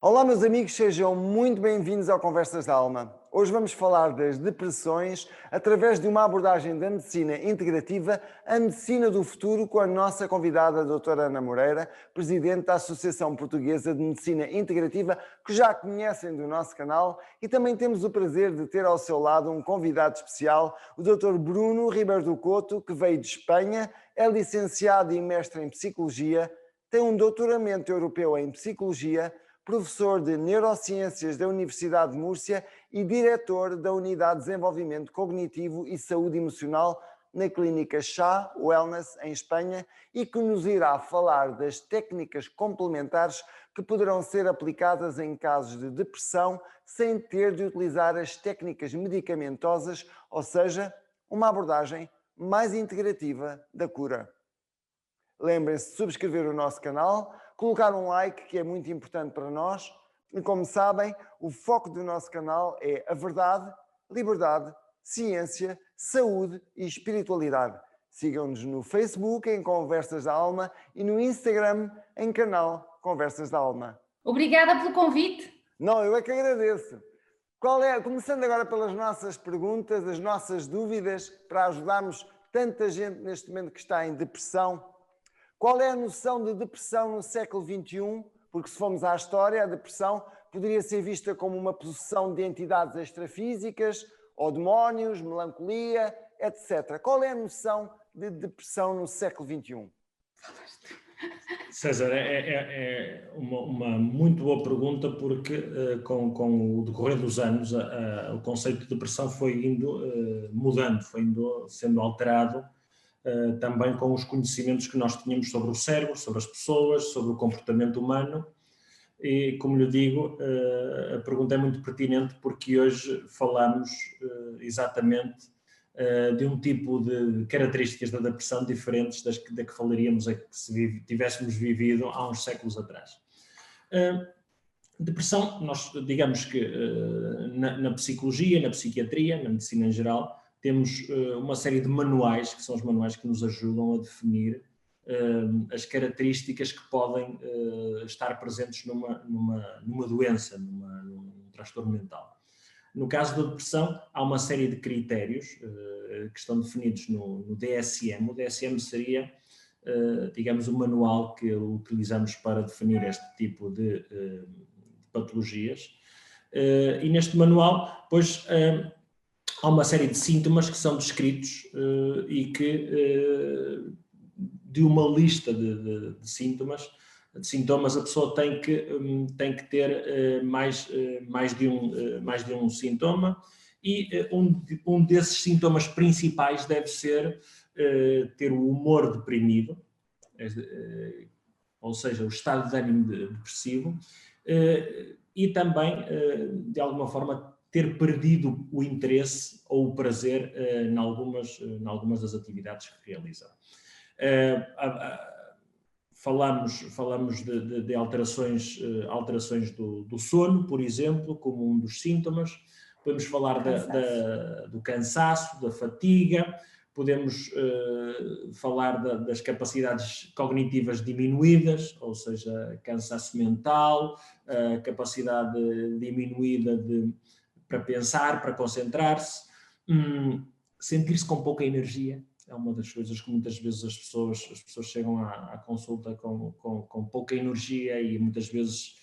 Olá, meus amigos, sejam muito bem-vindos ao Conversas da Alma. Hoje vamos falar das depressões através de uma abordagem da medicina integrativa, a medicina do futuro, com a nossa convidada, a doutora Ana Moreira, presidente da Associação Portuguesa de Medicina Integrativa, que já conhecem do nosso canal, e também temos o prazer de ter ao seu lado um convidado especial, o Dr. Bruno Ribeiro do Couto, que veio de Espanha, é licenciado e mestre em Psicologia, tem um doutoramento europeu em Psicologia, professor de Neurociências da Universidade de Múrcia e diretor da Unidade de Desenvolvimento Cognitivo e Saúde Emocional na Clínica Chá Wellness, em Espanha, e que nos irá falar das técnicas complementares que poderão ser aplicadas em casos de depressão sem ter de utilizar as técnicas medicamentosas, ou seja, uma abordagem mais integrativa da cura. Lembrem-se de subscrever o nosso canal, colocar um like, que é muito importante para nós. E como sabem, o foco do nosso canal é a verdade, liberdade, ciência, saúde e espiritualidade. Sigam-nos no Facebook em Conversas da Alma e no Instagram em canal Conversas da Alma. Obrigada pelo convite. Não, eu é que agradeço. Começando agora pelas nossas perguntas, as nossas dúvidas, para ajudarmos tanta gente neste momento que está em depressão. Qual é a noção de depressão no século XXI? Porque se formos à história, a depressão poderia ser vista como uma possessão de entidades extrafísicas, ou demónios, melancolia, etc. Qual é a noção de depressão no século XXI? César, é uma muito boa pergunta, porque com o decorrer dos anos o conceito de depressão foi indo mudando, foi indo sendo alterado, também com os conhecimentos que nós tínhamos sobre o cérebro, sobre as pessoas, sobre o comportamento humano. E, como lhe digo, a pergunta é muito pertinente, porque hoje falamos exatamente de um tipo de características da depressão diferentes da que falaríamos se tivéssemos vivido há uns séculos atrás. Depressão, nós digamos que na psicologia, na psiquiatria, na medicina em geral, temos uma série de manuais, que são os manuais que nos ajudam a definir as características que podem estar presentes numa doença, num transtorno mental. No caso da depressão, há uma série de critérios que estão definidos no DSM. O DSM seria, digamos, o manual que utilizamos para definir este tipo de patologias. E neste manual, pois, há uma série de sintomas que são descritos e que, de uma lista de sintomas, a pessoa tem que ter mais de um sintoma, e um desses sintomas principais deve ser ter o humor deprimido, ou seja, o estado de ânimo depressivo, e também, de alguma forma, ter perdido o interesse ou o prazer em algumas das atividades que realiza. Falamos de alterações do sono, por exemplo, como um dos sintomas. Podemos falar do cansaço, da fadiga. Podemos falar das capacidades cognitivas diminuídas, ou seja, cansaço mental, capacidade diminuída para pensar, para concentrar-se, sentir-se com pouca energia. É uma das coisas que muitas vezes as pessoas chegam à consulta com pouca energia, e muitas vezes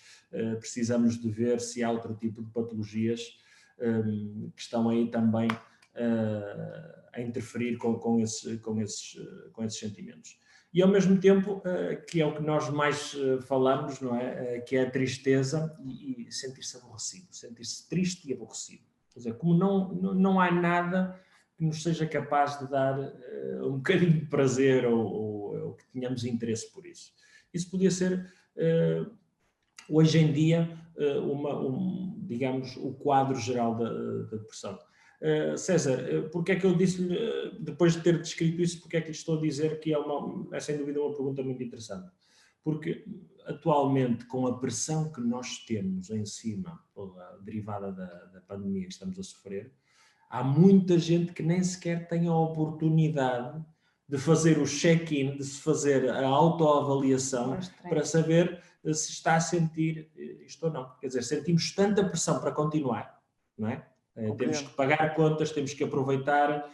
precisamos de ver se há outro tipo de patologias que estão aí também a interferir com esses sentimentos. E, ao mesmo tempo, que é o que nós mais falamos, não é? Que é a tristeza e sentir-se aborrecido, sentir-se triste e aborrecido. Quer dizer, como não há nada que nos seja capaz de dar um bocadinho de prazer ou que tenhamos interesse por isso. Isso podia ser, hoje em dia, digamos, o quadro geral da depressão. César, porque é que eu disse-lhe, depois de ter descrito isso, porque é que lhe estou a dizer que é sem dúvida uma pergunta muito interessante? Porque atualmente, com a pressão que nós temos em cima, derivada da pandemia que estamos a sofrer, há muita gente que nem sequer tem a oportunidade de fazer o check-in, de se fazer a autoavaliação para saber se está a sentir isto ou não. Quer dizer, sentimos tanta pressão para continuar, não é? Temos que pagar contas, temos que aproveitar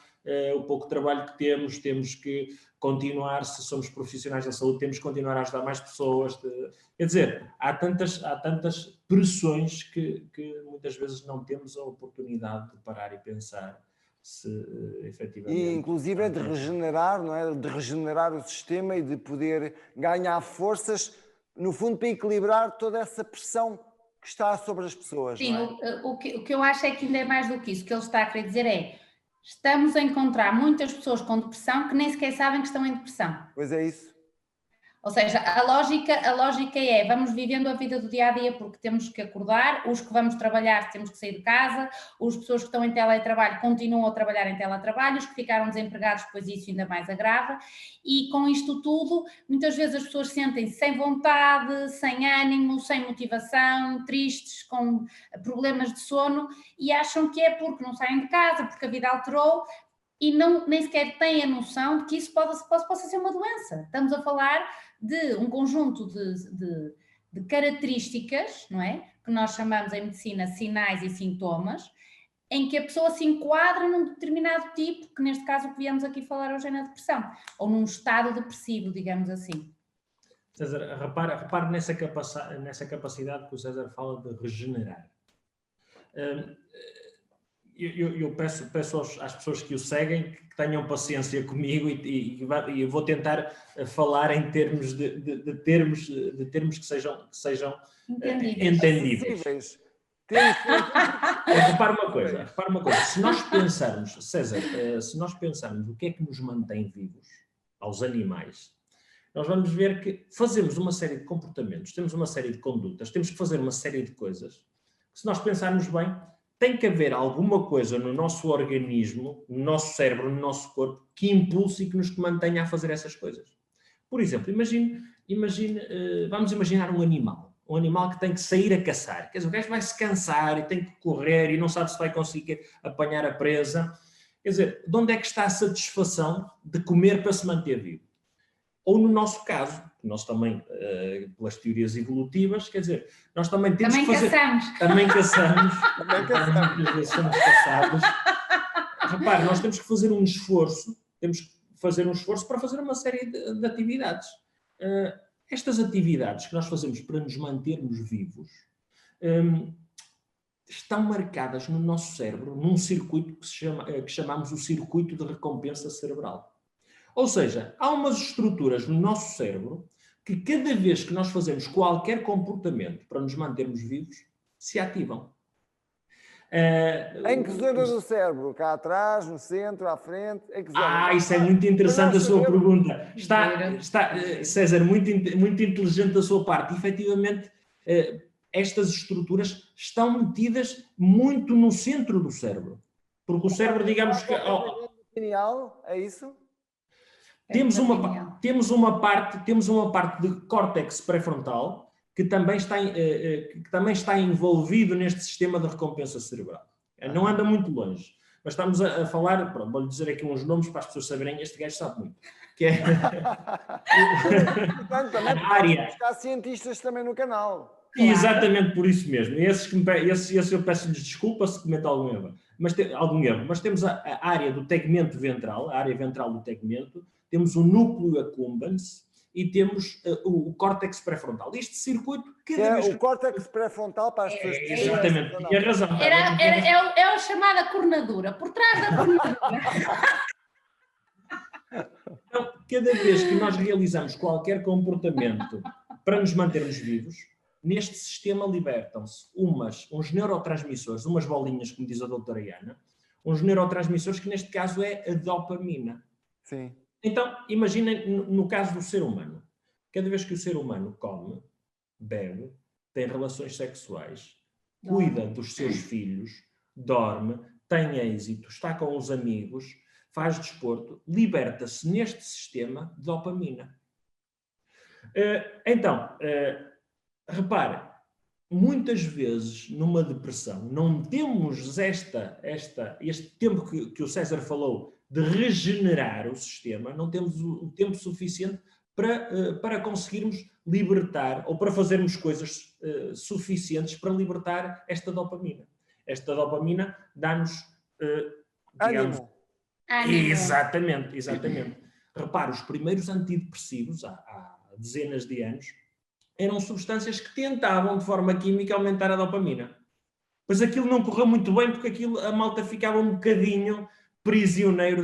o pouco trabalho que temos que continuar, se somos profissionais da saúde, temos que continuar a ajudar mais pessoas. Quer dizer, há tantas pressões que muitas vezes não temos a oportunidade de parar e pensar se efetivamente... E inclusive é de regenerar, não é? De regenerar o sistema e de poder ganhar forças, no fundo, para equilibrar toda essa pressão que está sobre as pessoas. Sim, não é? o que eu acho é que ainda é mais do que isso. O que ele está a querer dizer é: estamos a encontrar muitas pessoas com depressão que nem sequer sabem que estão em depressão. Pois é isso. Ou seja, a lógica é, vamos vivendo a vida do dia-a-dia porque temos que acordar, os que vamos trabalhar temos que sair de casa, as pessoas que estão em teletrabalho continuam a trabalhar em teletrabalho, os que ficaram desempregados, pois isso ainda mais agrava, e com isto tudo, muitas vezes as pessoas sentem-se sem vontade, sem ânimo, sem motivação, tristes, com problemas de sono, e acham que é porque não saem de casa, porque a vida alterou, e nem sequer têm a noção de que isso possa ser uma doença. Estamos a falar de um conjunto de características, não é? Que nós chamamos em medicina sinais e sintomas, em que a pessoa se enquadra num determinado tipo, que neste caso o que viemos aqui falar hoje é na depressão, ou num estado depressivo, digamos assim. César, repare nessa capacidade que o César fala de regenerar. Eu peço às pessoas que o seguem que tenham paciência comigo e eu vou tentar falar em termos de termos que sejam entendíveis. Repare uma coisa. Se nós pensarmos, César, o que é que nos mantém vivos aos animais, nós vamos ver que fazemos uma série de comportamentos, temos uma série de condutas, temos que fazer uma série de coisas. Se nós pensarmos bem, tem que haver alguma coisa no nosso organismo, no nosso cérebro, no nosso corpo, que impulse e que nos mantenha a fazer essas coisas. Por exemplo, vamos imaginar um animal que tem que sair a caçar. Quer dizer, o gajo vai se cansar e tem que correr e não sabe se vai conseguir apanhar a presa. Quer dizer, de onde é que está a satisfação de comer para se manter vivo? Ou no nosso caso, nós também, pelas teorias evolutivas, quer dizer, nós também temos que fazer... Também caçamos. Muitas vezes somos caçados. Repare, nós temos que fazer um esforço, para fazer uma série de atividades. Estas atividades que nós fazemos para nos mantermos vivos estão marcadas no nosso cérebro, num circuito que chamamos o circuito de recompensa cerebral. Ou seja, há umas estruturas no nosso cérebro que cada vez que nós fazemos qualquer comportamento para nos mantermos vivos, se ativam. Em que zona do cérebro? Cá atrás, no centro, à frente? Em que zona? Isso é muito interessante a sua pergunta. César, muito inteligente da sua parte. Efetivamente, estas estruturas estão metidas muito no centro do cérebro. Porque o cérebro, digamos que... Pineal, é isso? Temos uma parte de córtex pré-frontal que também está envolvido neste sistema de recompensa cerebral. Não anda muito longe, mas estamos a falar, vou-lhe dizer aqui uns nomes para as pessoas saberem, este gajo sabe muito, que é a área. Há cientistas também no canal. Exatamente por isso mesmo. Esses eu peço-lhes desculpa se cometo algum erro, mas temos a área do tegmento ventral, a área ventral do tegmento, temos o núcleo accumbens e temos o córtex pré-frontal. Este circuito... O córtex pré-frontal para as pessoas... Exatamente, tinha razão. É a chamada cornadura, por trás da cornadura. Então, cada vez que nós realizamos qualquer comportamento para nos mantermos vivos, neste sistema libertam-se uns neurotransmissores, umas bolinhas, como diz a doutora Iana, uns neurotransmissores que neste caso é a dopamina. Sim. Então, imaginem no caso do ser humano. Cada vez que o ser humano come, bebe, tem relações sexuais, cuida dos seus filhos, dorme, tem êxito, está com os amigos, faz desporto, liberta-se neste sistema dopamina. Repare, muitas vezes numa depressão não temos este tempo que o César falou de regenerar o sistema, não temos o tempo suficiente para conseguirmos libertar ou para fazermos coisas suficientes para libertar esta dopamina. Esta dopamina dá-nos, digamos... Ânimo. Exatamente. Repara, os primeiros antidepressivos, há dezenas de anos, eram substâncias que tentavam, de forma química, aumentar a dopamina. Mas aquilo não correu muito bem, porque a malta ficava um bocadinho prisioneiro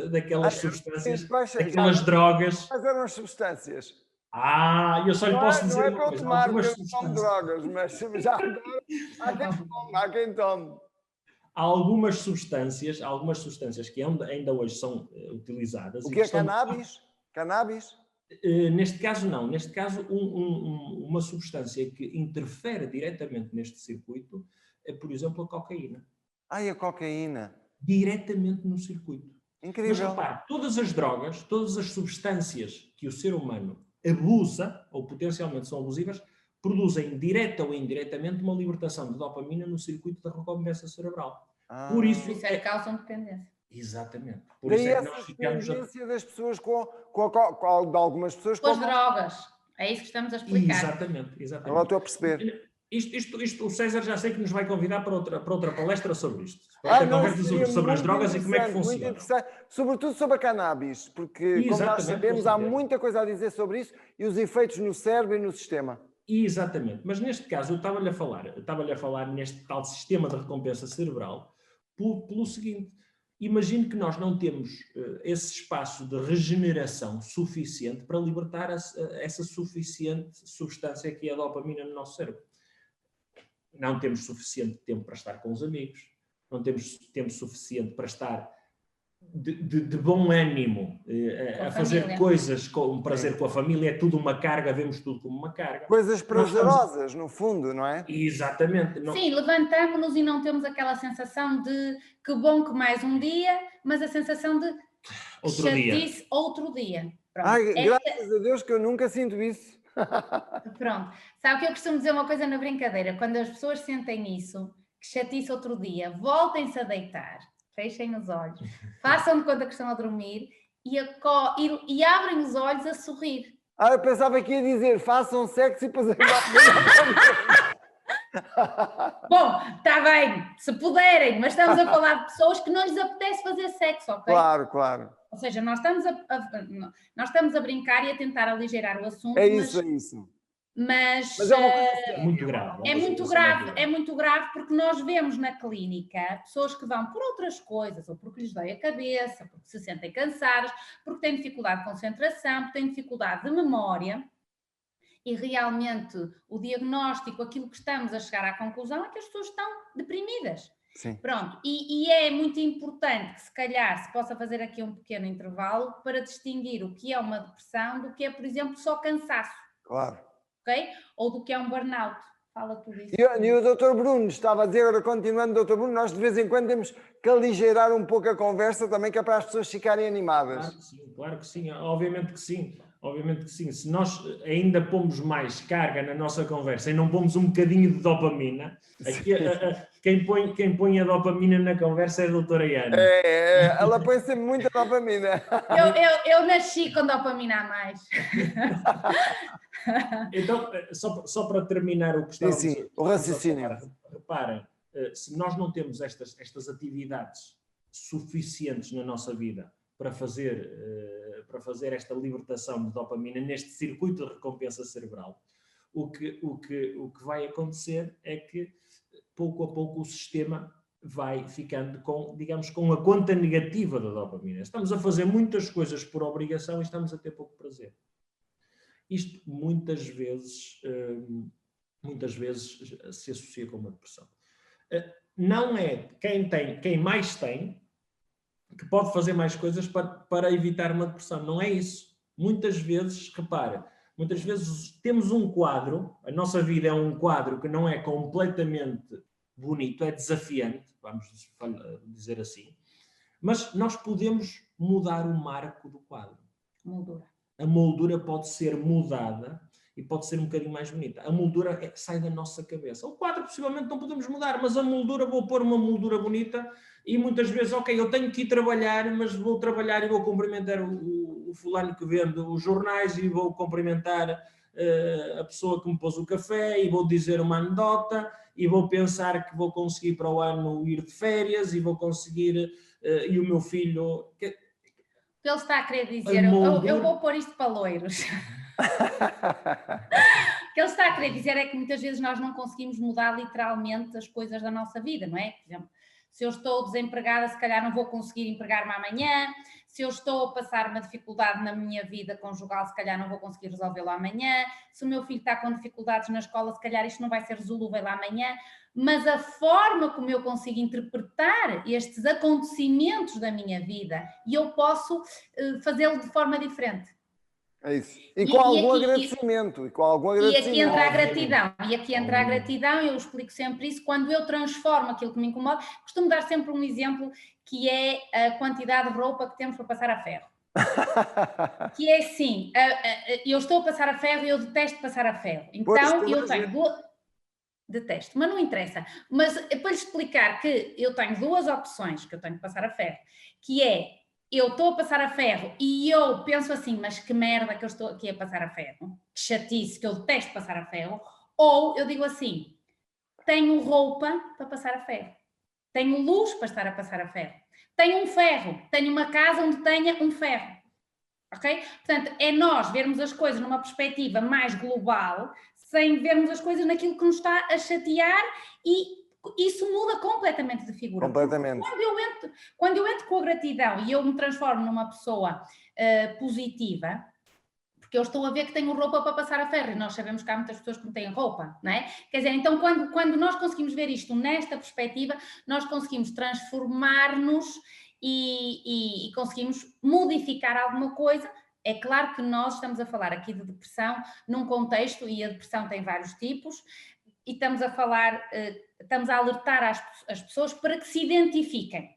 daquelas substâncias, daquelas drogas. Mas eram as substâncias. Eu só lhe posso dizer uma coisa. Não é para eu tomar, porque eu tomo drogas, mas já há quem tome. Há algumas substâncias que ainda hoje são utilizadas. O que é cannabis? Cannabis? Neste caso, não. Neste caso, uma substância que interfere diretamente neste circuito é, por exemplo, a cocaína. A cocaína. Diretamente no circuito. Incrível. Mas repare, todas as drogas, todas as substâncias que o ser humano abusa, ou potencialmente são abusivas, produzem direta ou indiretamente uma libertação de dopamina no circuito da recompensa cerebral. Por isso é que causam dependência. Exatamente. Por daí isso é que nós ficamos das pessoas de algumas pessoas com as drogas. É isso que estamos a explicar. Exatamente. Agora estou a perceber. Isto, o César já sei que nos vai convidar para outra palestra sobre isto. Para conversa sobre as drogas e como é que funciona. Muito interessante. Sobretudo sobre a cannabis, porque, como nós sabemos, há muita coisa a dizer sobre isso e os efeitos no cérebro e no sistema. Exatamente. Mas neste caso, eu estava-lhe a falar neste tal sistema de recompensa cerebral pelo seguinte. Imagine que nós não temos esse espaço de regeneração suficiente para libertar essa suficiente substância que é a dopamina no nosso cérebro. Não temos suficiente tempo para estar com os amigos, não temos tempo suficiente para estar de bom ânimo a fazer coisas com prazer com a família. É tudo uma carga, vemos tudo como uma carga. Coisas prazerosas, no fundo, não é? Exatamente. Sim, levantamos-nos e não temos aquela sensação de que bom que mais um dia, mas a sensação de outro dia. Pronto. Graças a Deus que eu nunca sinto isso. Pronto. Sabe que eu costumo dizer uma coisa na brincadeira, quando as pessoas sentem isso, que chatice outro dia, voltem-se a deitar, fechem os olhos, façam de conta que estão a dormir e abrem os olhos a sorrir. Eu pensava que ia dizer, façam sexo e depois... Bom, está bem, se puderem, mas estamos a falar de pessoas que não lhes apetece fazer sexo, ok? Claro. Ou seja, nós estamos a brincar e a tentar aligerar o assunto. É isso. Mas é uma coisa muito grave. É muito grave porque nós vemos na clínica pessoas que vão por outras coisas, ou porque lhes dói a cabeça, porque se sentem cansadas, porque têm dificuldade de concentração, porque têm dificuldade de memória. E realmente o diagnóstico, aquilo que estamos a chegar à conclusão é que as pessoas estão deprimidas. Sim. Pronto, e é muito importante que se calhar se possa fazer aqui um pequeno intervalo para distinguir o que é uma depressão do que é, por exemplo, só cansaço. Claro. Ok? Ou do que é um burnout. Fala tudo isso. E o Dr. Bruno estava a dizer, agora continuando, Dr. Bruno, nós de vez em quando temos que aligeirar um pouco a conversa também, que é para as pessoas ficarem animadas. Claro que sim, obviamente que sim. Se nós ainda pomos mais carga na nossa conversa e não pomos um bocadinho de dopamina, aqui, quem põe a dopamina na conversa é a doutora Ana. Ela põe sempre muita dopamina. Eu nasci com dopamina a mais. Então, só para terminar o que estamos o raciocínio. Reparem, se nós não temos estas atividades suficientes na nossa vida para fazer esta libertação de dopamina neste circuito de recompensa cerebral, o que vai acontecer é que pouco a pouco o sistema vai ficando com a conta negativa da dopamina. Estamos a fazer muitas coisas por obrigação e estamos a ter pouco prazer. Isto muitas vezes se associa com uma depressão. Não é quem mais tem que pode fazer mais coisas para evitar uma depressão. Não é isso. Muitas vezes, repara, temos um quadro, a nossa vida é um quadro que não é completamente bonito, é desafiante, vamos dizer assim, mas nós podemos mudar o marco do quadro. Moldura. A moldura pode ser mudada e pode ser um bocadinho mais bonita. A moldura sai da nossa cabeça. O quadro possivelmente não podemos mudar, mas a moldura, vou pôr uma moldura bonita e muitas vezes, ok, eu tenho que ir trabalhar, mas vou trabalhar e vou cumprimentar o fulano que vende os jornais e vou cumprimentar a pessoa que me pôs o café e vou dizer uma anedota e vou pensar que vou conseguir para o ano ir de férias e vou conseguir, e o meu filho... Ele está a querer dizer, eu vou pôr isto para loiros. O que ele está a querer dizer é que muitas vezes nós não conseguimos mudar literalmente as coisas da nossa vida, não é? Por exemplo, se eu estou desempregada, se calhar não vou conseguir empregar-me amanhã. Se eu estou a passar uma dificuldade na minha vida conjugal, se calhar não vou conseguir resolvê-lo amanhã. Se o meu filho está com dificuldades na escola, se calhar isto não vai ser resolvível amanhã. Mas a forma como eu consigo interpretar estes acontecimentos da minha vida, e eu posso fazê-lo de forma diferente. É isso. E com algum agradecimento. E aqui entra a gratidão. E aqui entra a gratidão, eu explico sempre isso, quando eu transformo aquilo que me incomoda. Costumo dar sempre um exemplo, que é a quantidade de roupa que temos para passar a ferro. Que é assim, eu estou a passar a ferro e eu detesto passar a ferro. Então, eu tenho duas... Detesto, mas não interessa. Mas para lhe explicar que eu tenho duas opções que eu tenho que passar a ferro, que é... eu estou a passar a ferro e eu penso assim, mas que merda que eu estou aqui a passar a ferro, que chatice, que eu detesto passar a ferro, ou eu digo assim, tenho roupa para passar a ferro, tenho luz para estar a passar a ferro, tenho um ferro, tenho uma casa onde tenha um ferro, ok? Portanto, é nós vermos as coisas numa perspectiva mais global, sem vermos as coisas naquilo que nos está a chatear, e isso muda completamente de figura. Completamente. Quando eu entro com a gratidão e eu me transformo numa pessoa positiva, porque eu estou a ver que tenho roupa para passar a ferro, e nós sabemos que há muitas pessoas que não têm roupa, não é? Quer dizer, então quando nós conseguimos ver isto nesta perspectiva, nós conseguimos transformar-nos e conseguimos modificar alguma coisa. É claro que nós estamos a falar aqui de depressão num contexto, e a depressão tem vários tipos, e estamos a falar, estamos a alertar as pessoas para que se identifiquem.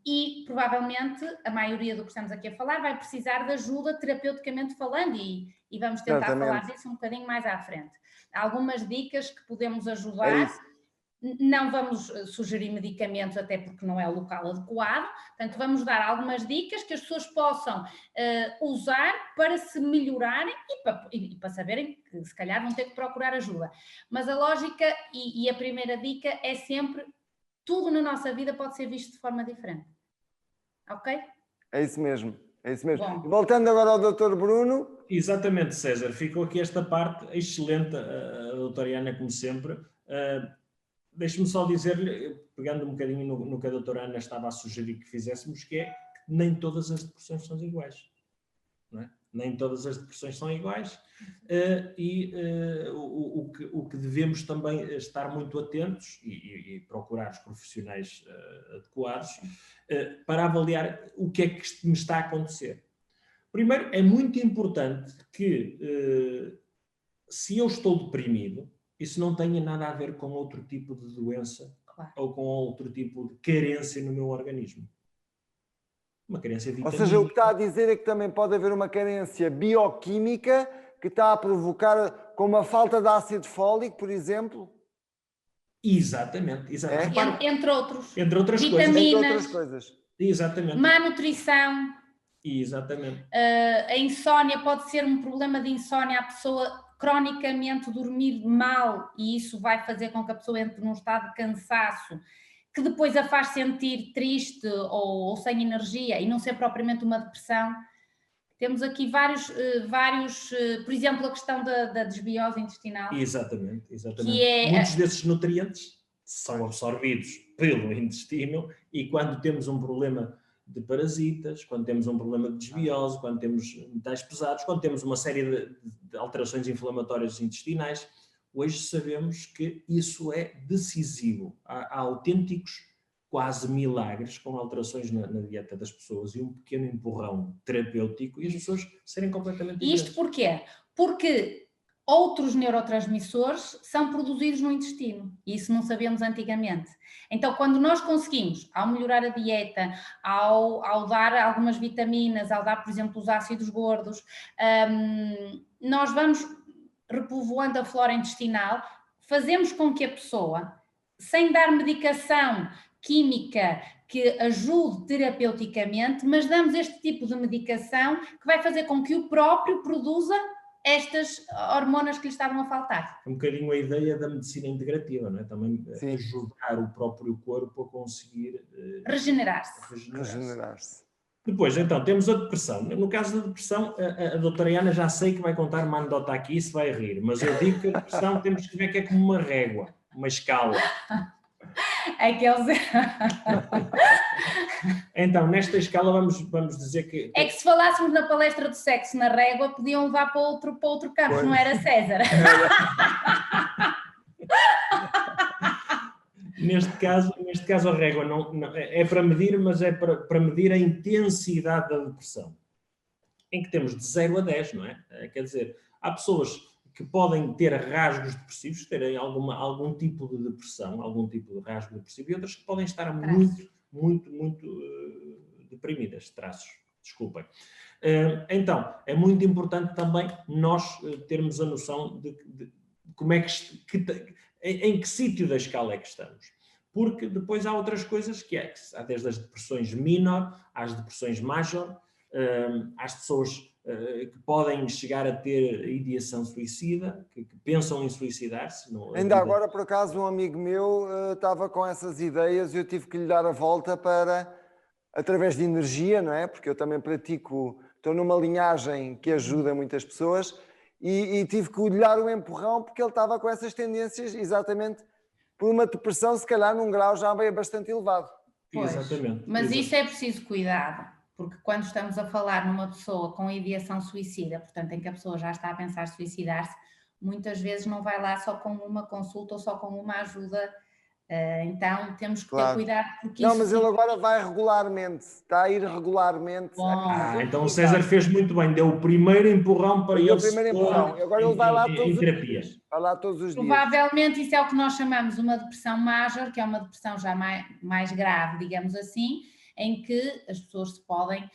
E provavelmente a maioria do que estamos aqui a falar vai precisar de ajuda terapeuticamente falando, e vamos tentar falar disso um bocadinho mais à frente. Há algumas dicas que podemos ajudar. Não vamos sugerir medicamentos, até porque não é o local adequado, portanto vamos dar algumas dicas que as pessoas possam usar para se melhorarem e para saberem que se calhar vão ter que procurar ajuda. Mas a lógica e a primeira dica é sempre: tudo na nossa vida pode ser visto de forma diferente. Ok? É isso mesmo. É isso mesmo. Bom, voltando agora ao Dr. Bruno. Exatamente, César. Ficou aqui esta parte excelente, a doutora Ana, como sempre. Deixe-me só dizer-lhe, pegando um bocadinho no que a doutora Ana estava a sugerir que fizéssemos, que é que nem todas as depressões são iguais. Não é? Nem todas as depressões são iguais, o que devemos também estar muito atentos e procurar os profissionais adequados para avaliar o que é que me está a acontecer. Primeiro, é muito importante que, se eu estou deprimido, isso não tenha nada a ver com outro tipo de doença, claro, ou com outro tipo de carência no meu organismo. Uma carência vitamínica. Ou seja, o que está a dizer é que também pode haver uma carência bioquímica que está a provocar, como a falta de ácido fólico, por exemplo? Exatamente. É? Entre outras vitaminas, entre outras coisas. Exatamente. Má nutrição. Exatamente. A insónia pode ser um problema de insónia, a pessoa cronicamente dormir mal, e isso vai fazer com que a pessoa entre num estado de cansaço que depois a faz sentir triste ou sem energia, e não ser propriamente uma depressão. Temos aqui vários, por exemplo, a questão da desbiose intestinal. Exatamente. Que muitos desses nutrientes são absorvidos pelo intestino, e quando temos um problema de parasitas, quando temos um problema de desbiose, quando temos metais pesados, quando temos uma série de alterações inflamatórias intestinais, hoje sabemos que isso é decisivo. Há autênticos quase milagres com alterações na dieta das pessoas e um pequeno empurrão terapêutico, e as pessoas serem completamente diferentes. Isto porquê? Porque outros neurotransmissores são produzidos no intestino, e isso não sabíamos antigamente. Então, quando nós conseguimos, ao melhorar a dieta, ao dar algumas vitaminas, ao dar, por exemplo, os ácidos gordos, nós vamos repovoando a flora intestinal, fazemos com que a pessoa, sem dar medicação química que ajude terapeuticamente, mas damos este tipo de medicação que vai fazer com que o próprio produza estas hormonas que lhe estavam a faltar. Um bocadinho a ideia da medicina integrativa, não é? Também ajudar o próprio corpo a conseguir regenerar-se. Depois, então, temos a depressão. No caso da depressão, a doutora Ana já sei que vai contar uma anedota aqui e se vai rir, mas eu digo que a depressão temos que ver que é como uma régua, uma escala. Então, nesta escala vamos dizer que... É que se falássemos na palestra de sexo na régua, podiam levar para outro campo, pois. Não era César. Neste caso a régua não é para medir, mas é para medir a intensidade da depressão. Em que temos de 0 a 10, não é? Quer dizer, há pessoas que podem ter rasgos depressivos, terem algum tipo de depressão, algum tipo de rasgo depressivo, e outras que podem estar muito deprimidas, traços, desculpem. Então, é muito importante também nós termos a noção de como é em que sítio da escala é que estamos. Porque depois há outras coisas há desde as depressões minor, às depressões major, às pessoas que podem chegar a ter ideação suicida, que pensam em suicidar-se. Ainda agora, por acaso, um amigo meu estava com essas ideias e eu tive que lhe dar a volta através de energia, não é? Porque eu também estou numa linhagem que ajuda muitas pessoas e tive que lhe dar um empurrão porque ele estava com essas tendências exatamente por uma depressão, se calhar num grau já bem bastante elevado. Pois, exatamente. Mas isso é preciso cuidado. Porque quando estamos a falar numa pessoa com ideação suicida, portanto em que a pessoa já está a pensar suicidar-se, muitas vezes não vai lá só com uma consulta ou só com uma ajuda, então temos que ter cuidado. Porque mas ele agora vai regularmente, está a ir regularmente. Então o César fez muito bem, deu o primeiro empurrão para ele. O primeiro empurrão, agora ele vai lá todos os dias. Vai lá todos os dias. Provavelmente isso é o que nós chamamos uma depressão major, que é uma depressão já mais grave, digamos assim, em que as pessoas se podem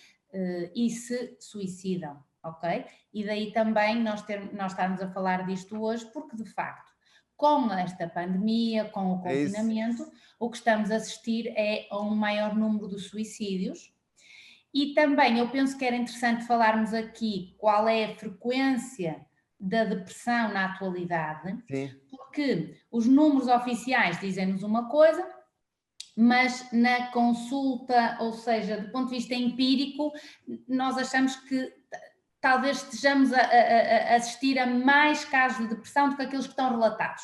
e se suicidam, ok? E daí também nós estamos a falar disto hoje, porque de facto, com esta pandemia, com o confinamento, o que estamos a assistir é a um maior número de suicídios. E também eu penso que era interessante falarmos aqui qual é a frequência da depressão na atualidade, porque os números oficiais dizem-nos uma coisa, mas na consulta, ou seja, do ponto de vista empírico, nós achamos que talvez estejamos a assistir a mais casos de depressão do que aqueles que estão relatados.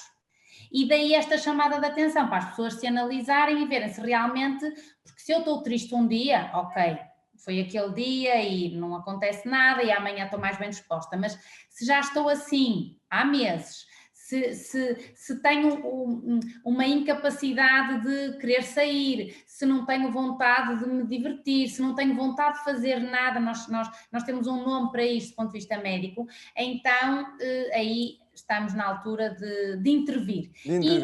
E daí esta chamada de atenção para as pessoas se analisarem e verem se realmente, porque se eu estou triste um dia, ok, foi aquele dia e não acontece nada e amanhã estou mais bem disposta, mas se já estou assim há meses, se tenho uma incapacidade de querer sair, se não tenho vontade de me divertir, se não tenho vontade de fazer nada, nós temos um nome para isto do ponto de vista médico, então aí estamos na altura de intervir. E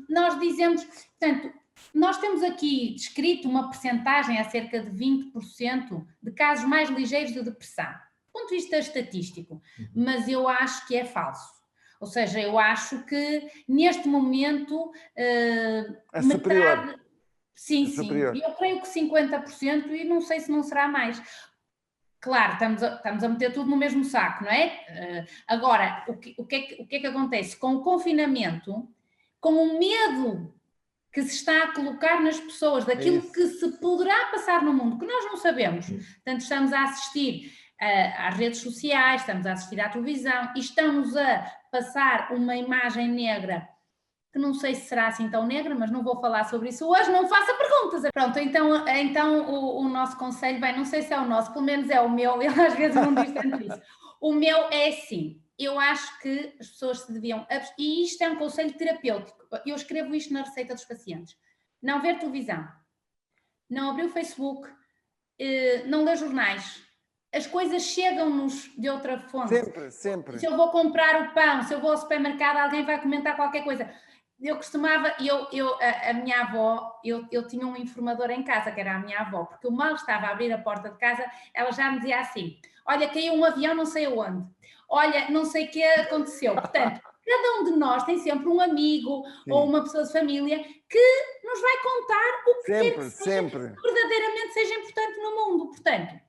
nós dizemos, portanto, nós temos aqui descrito uma percentagem a cerca de 20% de casos mais ligeiros de depressão, do ponto de vista estatístico, mas eu acho que é falso. Ou seja, eu acho que neste momento é superior. Sim. Eu creio que 50% e não sei se não será mais. Claro, estamos a meter tudo no mesmo saco, não é? Agora, o que é que acontece? Com o confinamento, com o medo que se está a colocar nas pessoas, daquilo que se poderá passar no mundo, que nós não sabemos. Portanto, estamos a assistir às redes sociais, estamos a assistir à televisão e estamos a passar uma imagem negra, que não sei se será assim tão negra, mas não vou falar sobre isso hoje, não faça perguntas. Pronto, então o nosso conselho, bem, não sei se é o nosso, pelo menos é o meu, ele às vezes não diz tanto isso. O meu é assim, eu acho que as pessoas se deviam, e isto é um conselho terapêutico, eu escrevo isto na receita dos pacientes, não ver televisão, não abrir o Facebook, não ler jornais. As coisas chegam-nos de outra fonte. Sempre. Se eu vou comprar o pão, se eu vou ao supermercado, alguém vai comentar qualquer coisa. Eu costumava, a minha avó, eu tinha um informador em casa, que era a minha avó, porque eu mal estava a abrir a porta de casa, ela já me dizia assim, olha, caiu um avião não sei aonde, olha, não sei o que aconteceu. Portanto, cada um de nós tem sempre um amigo ou uma pessoa de família que nos vai contar o que quer que seja, verdadeiramente seja importante no mundo. Portanto,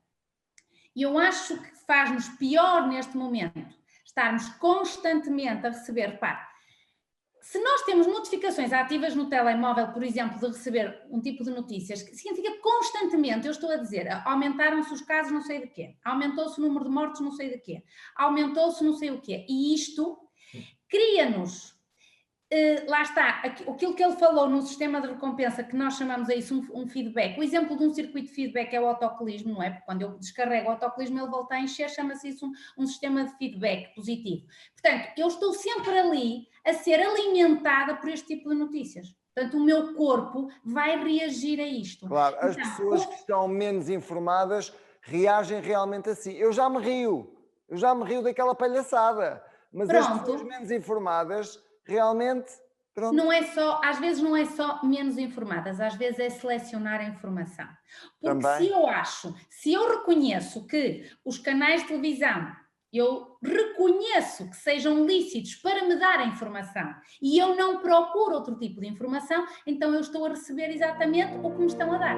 eu acho que faz-nos pior neste momento estarmos constantemente a receber, repare, se nós temos notificações ativas no telemóvel, por exemplo, de receber um tipo de notícias, que significa constantemente, eu estou a dizer, aumentaram-se os casos não sei de quê, aumentou-se o número de mortes não sei de quê, aumentou-se não sei o quê, e isto cria-nos, lá está, aquilo que ele falou no sistema de recompensa, que nós chamamos a isso um feedback. O exemplo de um circuito de feedback é o autocolismo, não é? Porque quando eu descarrego o autocolismo, ele volta a encher, chama-se isso um sistema de feedback positivo. Portanto, eu estou sempre ali a ser alimentada por este tipo de notícias. Portanto, o meu corpo vai reagir a isto. Claro, as pessoas que estão menos informadas reagem realmente assim. Eu já me rio daquela palhaçada, mas as pessoas menos informadas realmente, pronto. Não é só, às vezes não é só menos informadas, às vezes é selecionar a informação. Porque também, se eu reconheço que os canais de televisão, eu reconheço que sejam lícitos para me dar a informação e eu não procuro outro tipo de informação, então eu estou a receber exatamente o que me estão a dar.